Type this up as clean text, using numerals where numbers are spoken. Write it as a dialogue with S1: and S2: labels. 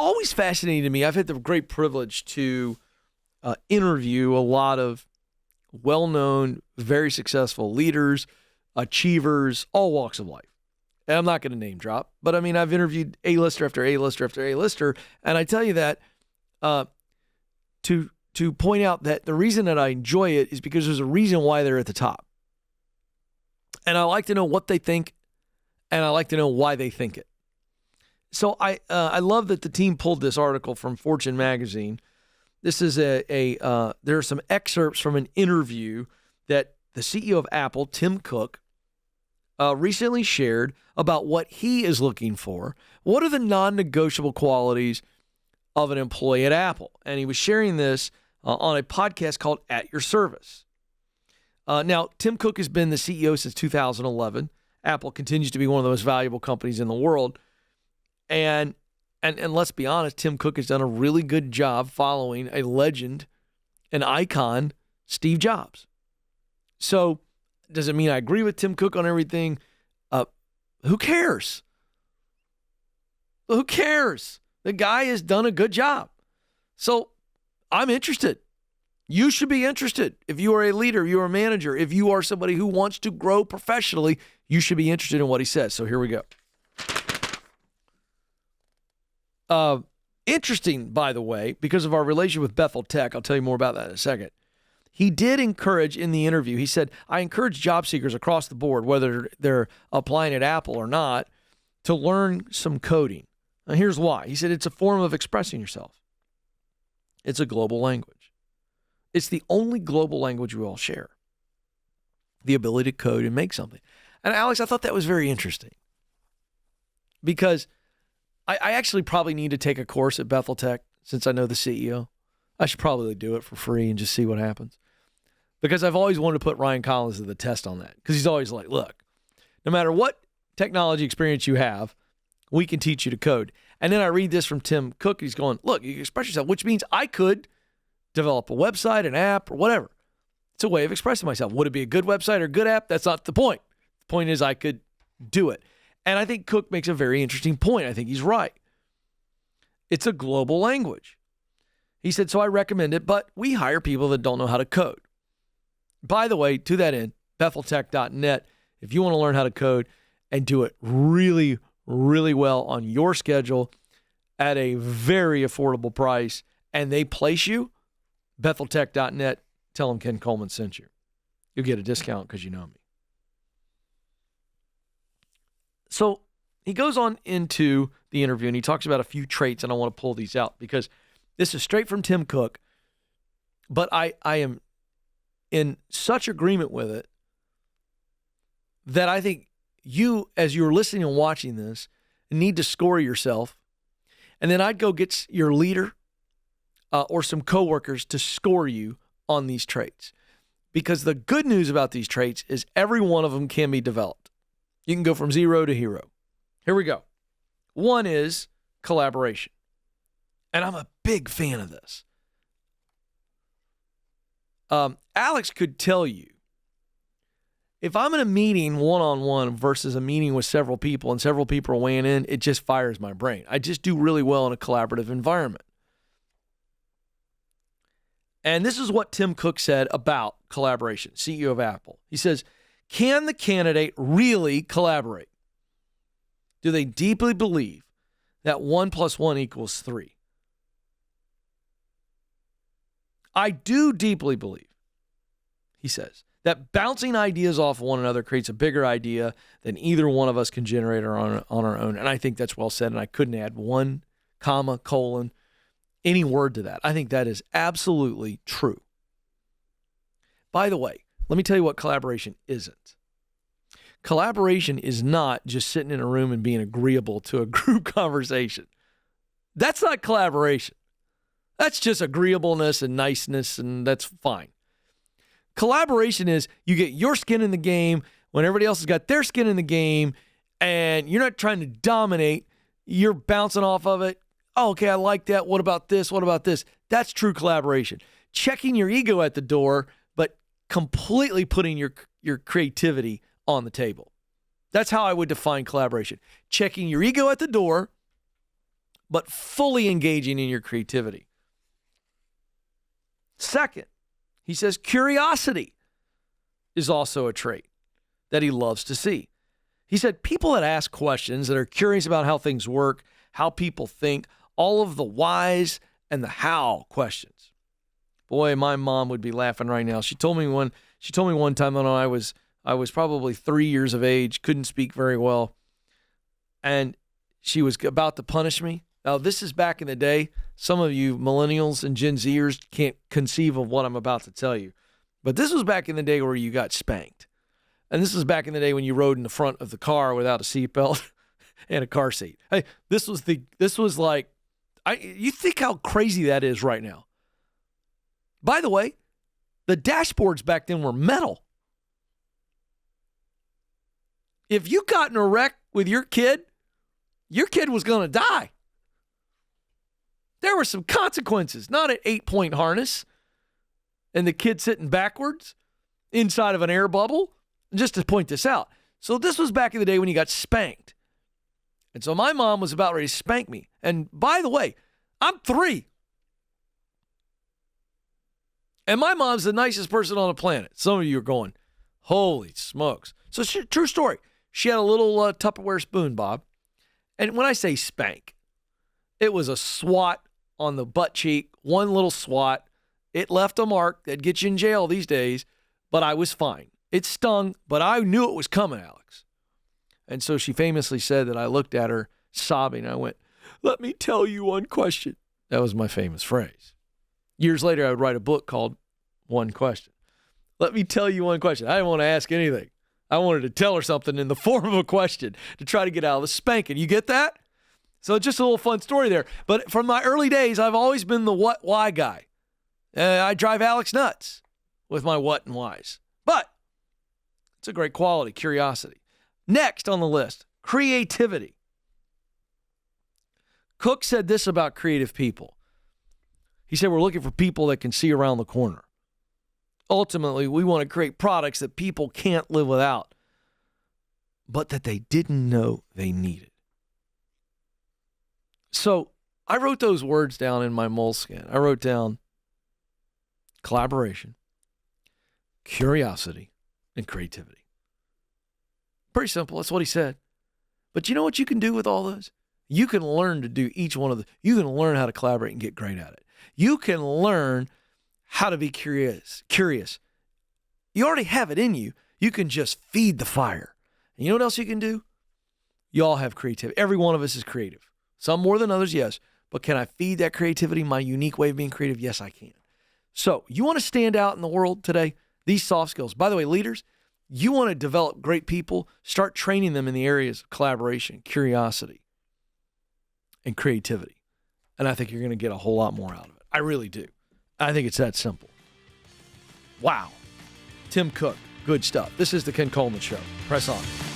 S1: always fascinated me. I've had the great privilege to interview a lot of well-known, very successful leaders, achievers, all walks of life. And I'm not going to name drop, but I mean, I've interviewed A-lister after A-lister after A-lister, and I tell you that to point out that the reason that I enjoy it is because there's a reason why they're at the top. And I like to know what they think, and I like to know why they think it. So I love that the team pulled this article from Fortune magazine. This is there are some excerpts from an interview that the CEO of Apple, Tim Cook, recently shared about what he is looking for. What are the non-negotiable qualities of an employee at Apple? And he was sharing this on a podcast called At Your Service. Now, Tim Cook has been the CEO since 2011. Apple continues to be one of the most valuable companies in the world. And let's be honest, Tim Cook has done a really good job following a legend, an icon, Steve Jobs. So does it mean I agree with Tim Cook on everything? Who cares? Who cares? The guy has done a good job. So I'm interested. You should be interested. If you are a leader, you are a manager, if you are somebody who wants to grow professionally, you should be interested in what he says. So here we go. Interesting, by the way, because of our relationship with Bethel Tech. I'll tell you more about that in a second. He did encourage in the interview, he said, I encourage job seekers across the board, whether they're applying at Apple or not, to learn some coding. Now, here's why. He said it's a form of expressing yourself. It's a global language. It's the only global language we all share. The ability to code and make something. And Alex, I thought that was very interesting because I actually probably need to take a course at Bethel Tech since I know the CEO. I should probably do it for free and just see what happens. Because I've always wanted to put Ryan Collins to the test on that. Because he's always like, look, no matter what technology experience you have, we can teach you to code. And then I read this from Tim Cook. He's going, look, you can express yourself, which means I could develop a website, an app, or whatever. It's a way of expressing myself. Would it be a good website or a good app? That's not the point. The point is I could do it. And I think Cook makes a very interesting point. I think he's right. It's a global language. He said, so I recommend it, but we hire people that don't know how to code. By the way, to that end, betheltech.net, if you want to learn how to code and do it really, really well on your schedule at a very affordable price, and they place you, betheltech.net, tell them Ken Coleman sent you. You'll get a discount because you know me. So he goes on into the interview and he talks about a few traits, and I want to pull these out because this is straight from Tim Cook, but I am in such agreement with it that I think you, as you're listening and watching this, need to score yourself, and then I'd go get your leader or some coworkers to score you on these traits. Because the good news about these traits is every one of them can be developed. You can go from zero to hero. Here we go. One is collaboration. And I'm a big fan of this. Alex could tell you, if I'm in a meeting one-on-one versus a meeting with several people and several people are weighing in, it just fires my brain. I just do really well in a collaborative environment. And this is what Tim Cook said about collaboration, CEO of Apple. He says, can the candidate really collaborate? Do they deeply believe that 1 + 1 = 3? I do deeply believe, he says, that bouncing ideas off one another creates a bigger idea than either one of us can generate on our own. And I think that's well said, and I couldn't add one comma, colon, any word to that. I think that is absolutely true. By the way, let me tell you what collaboration isn't. Collaboration is not just sitting in a room and being agreeable to a group conversation. That's not collaboration. That's just agreeableness and niceness, and that's fine. Collaboration is you get your skin in the game when everybody else has got their skin in the game, and you're not trying to dominate. You're bouncing off of it. Oh, okay, I like that. What about this? What about this? That's true collaboration. Checking your ego at the door, but completely putting your creativity on the table. That's how I would define collaboration. Checking your ego at the door, but fully engaging in your creativity. Second, he says curiosity is also a trait that he loves to see. He said people that ask questions, that are curious about how things work, how people think, all of the whys and the how questions. Boy, my mom would be laughing right now. She told me one time when I was probably 3 years of age, couldn't speak very well, and she was about to punish me. Now, this is back in the day. Some of you millennials and Gen Zers can't conceive of what I'm about to tell you. But this was back in the day where you got spanked. And this was back in the day when you rode in the front of the car without a seatbelt and a car seat. Hey, you think how crazy that is right now. By the way, the dashboards back then were metal. If you got in a wreck with your kid was going to die. There were some consequences, not an 8-point harness and the kid sitting backwards inside of an air bubble, just to point this out. So this was back in the day when you got spanked. And so my mom was about ready to spank me. And by the way, I'm 3. And my mom's the nicest person on the planet. Some of you are going, holy smokes. So true story. She had a little Tupperware spoon, Bob. And when I say spank, it was a swat on the butt cheek, one little swat. It left a mark that gets you in jail these days, but I was fine. It stung, but I knew it was coming, Alex. And so she famously said that I looked at her sobbing. I went, let me tell you one question. That was my famous phrase. Years later, I would write a book called One Question. Let me tell you one question. I didn't want to ask anything. I wanted to tell her something in the form of a question to try to get out of the spanking. You get that? So just a little fun story there. But from my early days, I've always been the what, why guy. I drive Alex nuts with my what and whys. But it's a great quality, curiosity. Next on the list, creativity. Cook said this about creative people. He said, we're looking for people that can see around the corner. Ultimately, we want to create products that people can't live without, but that they didn't know they needed. So I wrote those words down in my moleskin. I wrote down collaboration, curiosity, and creativity. Pretty simple. That's what he said. But you know what you can do with all those? You can learn to do each one of them. You can learn how to collaborate and get great at it. You can learn how to be curious. You already have it in you. You can just feed the fire. And you know what else you can do? You all have creativity. Every one of us is creative. Some more than others, yes. But can I feed that creativity, my unique way of being creative? Yes, I can. So you want to stand out in the world today? These soft skills. By the way, leaders, you want to develop great people, start training them in the areas of collaboration, curiosity, and creativity. And I think you're going to get a whole lot more out of it. I really do. I think it's that simple. Wow. Tim Cook, good stuff. This is the Ken Coleman Show. Press on.